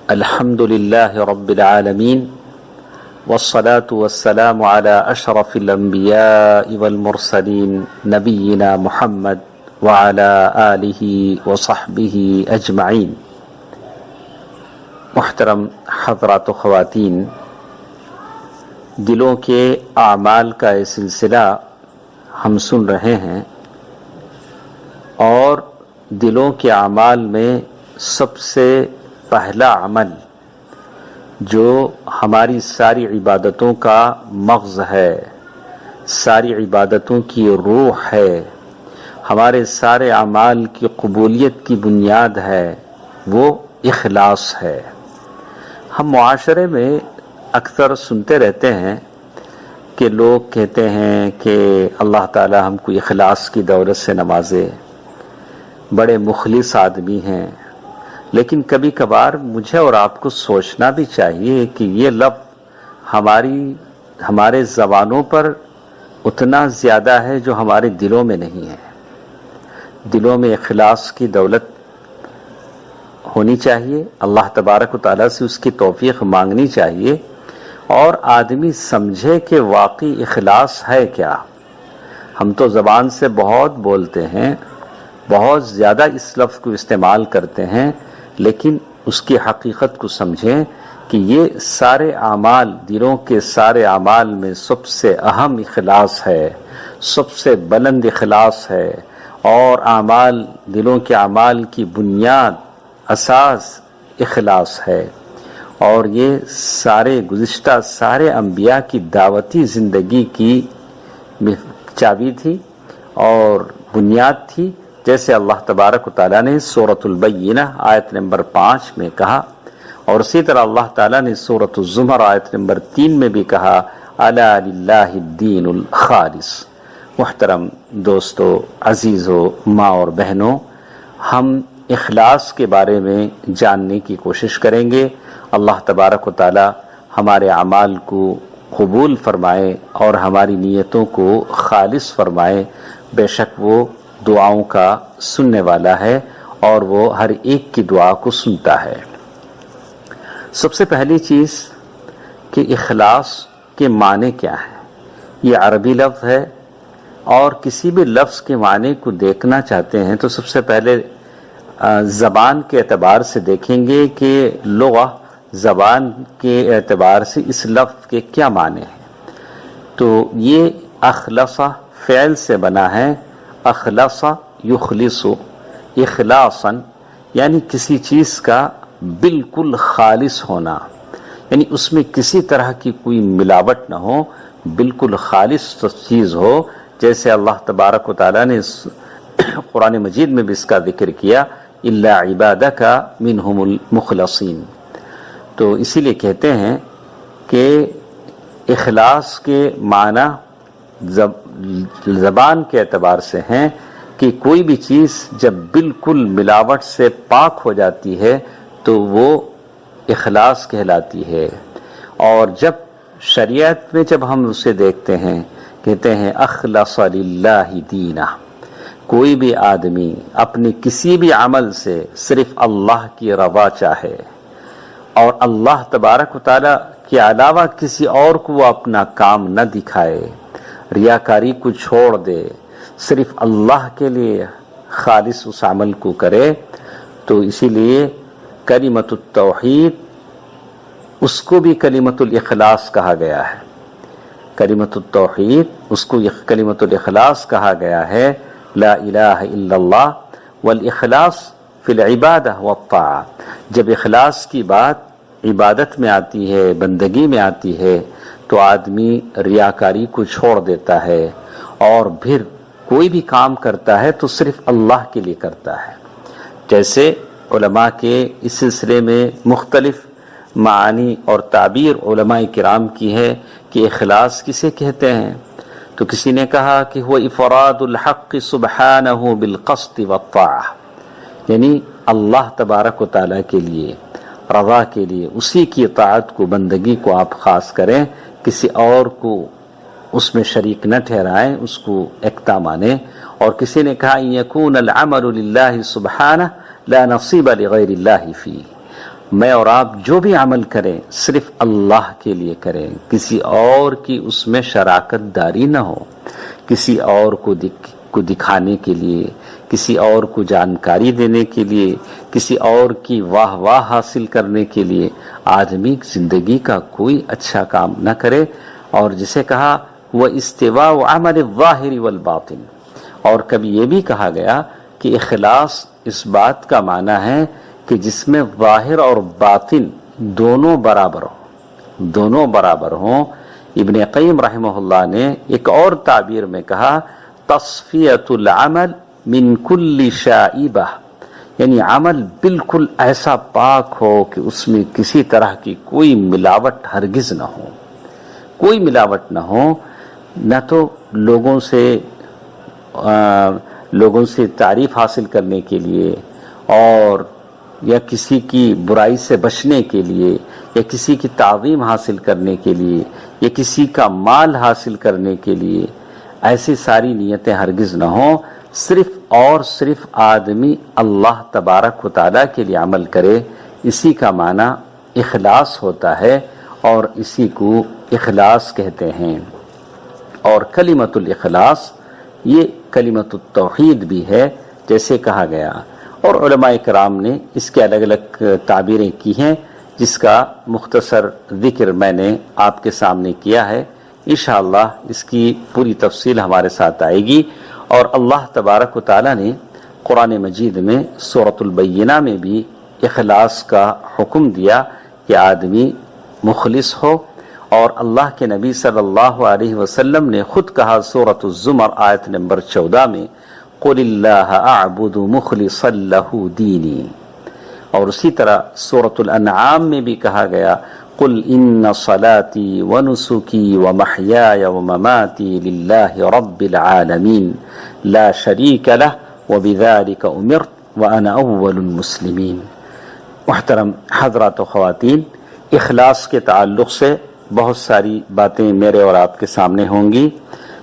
الحمد لله رب العالمين والصلاة والسلام على أشرف الأنبياء والمرسلين نبينا محمد وعلى آله وصحبه أجمعين۔ محترم حضرات و خواتین، دلوں کے اعمال کا یہ سلسلہ ہم سن رہے ہیں، اور دلوں کے اعمال میں سب سے پہلا عمل جو ہماری ساری عبادتوں کا مغز ہے، ساری عبادتوں کی روح ہے، ہمارے سارے اعمال کی قبولیت کی بنیاد ہے، وہ اخلاص ہے۔ ہم معاشرے میں اکثر سنتے رہتے ہیں کہ لوگ کہتے ہیں کہ اللہ تعالی ہم کو اخلاص کی دولت سے نوازے، بڑے مخلص آدمی ہیں، لیکن کبھی کبھار مجھے اور آپ کو سوچنا بھی چاہیے کہ یہ لفظ ہمارے زبانوں پر اتنا زیادہ ہے جو ہمارے دلوں میں نہیں ہے۔ دلوں میں اخلاص کی دولت ہونی چاہیے، اللہ تبارک و تعالیٰ سے اس کی توفیق مانگنی چاہیے، اور آدمی سمجھے کہ واقعی اخلاص ہے کیا۔ ہم تو زبان سے بہت بولتے ہیں، بہت زیادہ اس لفظ کو استعمال کرتے ہیں، لیکن اس کی حقیقت کو سمجھیں کہ یہ سارے اعمال، دلوں کے سارے اعمال میں سب سے اہم اخلاص ہے، سب سے بلند اخلاص ہے، اور دلوں کے اعمال کی بنیاد، اساس اخلاص ہے۔ اور یہ گزشتہ سارے انبیاء کی دعوتی زندگی کی چابی تھی اور بنیاد تھی، جیسے اللہ تبارک و تعالیٰ نے سورۃ البینہ آیت نمبر 5 میں کہا، اور اسی طرح اللہ تعالیٰ نے سورۃ الزمر آیت نمبر 3 میں بھی کہا، الا للہ الدین الخالص۔ محترم دوستو، عزیزو، ماں اور بہنوں، ہم اخلاص کے بارے میں جاننے کی کوشش کریں گے۔ اللہ تبارک و تعالیٰ ہمارے اعمال کو قبول فرمائے اور ہماری نیتوں کو خالص فرمائے۔ بے شک وہ دعاؤں کا سننے والا ہے، اور وہ ہر ایک کی دعا کو سنتا ہے۔ سب سے پہلی چیز کہ اخلاص کے معنی کیا ہے۔ یہ عربی لفظ ہے، اور کسی بھی لفظ کے معنی کو دیکھنا چاہتے ہیں تو سب سے پہلے زبان کے اعتبار سے دیکھیں گے کہ لغہ، زبان کے اعتبار سے اس لفظ کے کیا معنی ہیں۔ تو یہ اخلص فعل سے بنا ہے، اخلص یخلص اخلاصا، یعنی کسی چیز کا بالکل خالص ہونا، یعنی اس میں کسی طرح کی کوئی ملاوٹ نہ ہو، بالکل خالص چیز ہو، جیسے اللہ تبارک و تعالیٰ نے قرآن مجید میں بھی اس کا ذکر کیا، الا عبادک منہم المخلصین۔ تو اسی لیے کہتے ہیں کہ اخلاص کے معنی زبان کے اعتبار سے ہیں کہ کوئی بھی چیز جب بالکل ملاوٹ سے پاک ہو جاتی ہے تو وہ اخلاص کہلاتی ہے۔ اور جب شریعت میں جب ہم اسے دیکھتے ہیں، کہتے ہیں اخلص للہ دینہ، کوئی بھی آدمی اپنے کسی بھی عمل سے صرف اللہ کی رضا چاہے، اور اللہ تبارک و تعالیٰ کے علاوہ کسی اور کو وہ اپنا کام نہ دکھائے، ریاکاری کو چھوڑ دے، صرف اللہ کے لیے خالص اس عمل کو کرے، تو اسی لیے کلمۃ التوحید، اس کو بھی کلمۃ الاخلاص کہا گیا ہے۔ کلمۃ التوحید، اس کو کلمۃ الاخلاص کہا گیا ہے، لا الہ الا اللہ والاخلاص فی العبادہ والطاعہ۔ جب اخلاص کی بات عبادت میں آتی ہے، بندگی میں آتی ہے، تو آدمی ریاکاری کو چھوڑ دیتا ہے، اور پھر کوئی بھی کام کرتا ہے تو صرف اللہ کے لیے کرتا ہے۔ جیسے علماء کے اس سلسلے میں مختلف معانی اور تعبیر علماء کرام کی ہے کہ اخلاص کسے کہتے ہیں۔ تو کسی نے کہا کہ وہ افراد الحق سبحانہ بالقصد والطاعہ، یعنی اللہ تبارک و تعالیٰ کے لیے، رضا کے لیے، اسی کی اطاعت کو، بندگی کو آپ خاص کریں، کسی اور کو اس میں شریک نہ ٹھہرائیں، اس کو یکتا مانیں۔ اور کسی نے کہا ان یکون العمل للہ سبحانہ لا نصیب لغیر اللہ فی، میں اور آپ جو بھی عمل کریں صرف اللہ کے لیے کریں، کسی اور کی اس میں شراکت داری نہ ہو، کسی اور کو دکھانے کے لیے، کسی اور کو جانکاری دینے کے لیے، کسی اور کی واہ واہ حاصل کرنے کے لیے آدمی زندگی کا کوئی اچھا کام نہ کرے۔ اور جسے کہا وہ استواء عمل الظاہر والباطن، اور کبھی یہ بھی کہا گیا کہ اخلاص اس بات کا معنی ہے کہ جس میں ظاہر اور باطن دونوں برابر ہوں۔ ابن قیم رحمہ اللہ نے ایک اور تعبیر میں کہا تصفیۃ العمل من کل شائبہ، یعنی عمل بالکل ایسا پاک ہو کہ اس میں کسی طرح کی کوئی ملاوٹ ہرگز نہ ہو، کوئی ملاوٹ نہ ہو، نہ تو لوگوں سے تعریف حاصل کرنے کے لیے، اور یا کسی کی برائی سے بچنے کے لیے، یا کسی کی تعظیم حاصل کرنے کے لیے، یا کسی کا مال حاصل کرنے کے لیے، ایسی ساری نیتیں ہرگز نہ ہوں۔ صرف اور صرف آدمی اللہ تبارک و تعالیٰ کے لیے عمل کرے، اسی کا معنی اخلاص ہوتا ہے، اور اسی کو اخلاص کہتے ہیں۔ اور کلمۃ الاخلاص یہ کلمۃ التوحید بھی ہے جیسے کہا گیا، اور علماء کرام نے اس کے الگ الگ تعبیریں کی ہیں، جس کا مختصر ذکر میں نے آپ کے سامنے کیا ہے۔ انشاءاللہ اس کی پوری تفصیل ہمارے ساتھ آئے گی۔ اور اللہ تبارک و تعالیٰ نے قرآن مجید میں سورۃ البینہ میں بھی اخلاص کا حکم دیا کہ آدمی مخلص ہو، اور اللہ کے نبی صلی اللہ علیہ وسلم نے خود کہا سورۃ الزمر آیت نمبر 14 میں قل اللہ اعبد مخلصا لہ دینی، اور اسی طرح سورۃ الانعام میں بھی کہا گیا قل ان صلاتی ونسکی ومحیای ومماتی للہ رب العالمین لا شریک لہ وبذلک امرت وانا اول المسلمین۔ محترم حضرات و خواتین، اخلاص کے تعلق سے بہت ساری باتیں میرے اور آپ کے سامنے ہوں گی،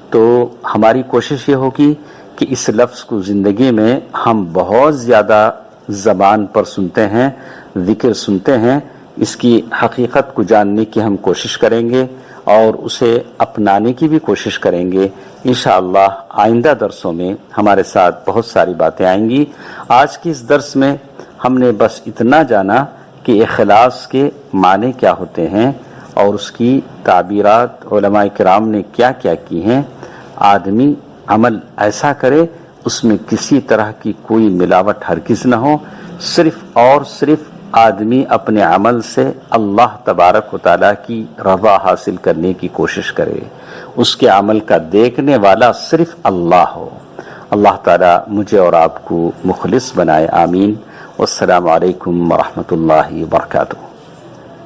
تو ہماری کوشش یہ ہوگی کہ اس لفظ کو زندگی میں ہم بہت زیادہ زبان پر سنتے ہیں، ذکر سنتے ہیں، اس کی حقیقت کو جاننے کی ہم کوشش کریں گے اور اسے اپنانے کی بھی کوشش کریں گے۔ انشاءاللہ آئندہ درسوں میں ہمارے ساتھ بہت ساری باتیں آئیں گی۔ آج کی اس درس میں ہم نے بس اتنا جانا کہ اخلاص کے معنی کیا ہوتے ہیں اور اس کی تعبیرات علماء کرام نے کیا کیا کی ہیں۔ آدمی عمل ایسا کرے اس میں کسی طرح کی کوئی ملاوٹ ہرگز نہ ہو، صرف اور صرف آدمی اپنے عمل سے اللہ تبارک و تعالیٰ کی رضا حاصل کرنے کی کوشش کرے، اس کے عمل کا دیکھنے والا صرف اللہ ہو۔ اللہ تعالیٰ مجھے اور آپ کو مخلص بنائے، آمین۔ والسلام علیکم ورحمۃ اللہ وبرکاتہ۔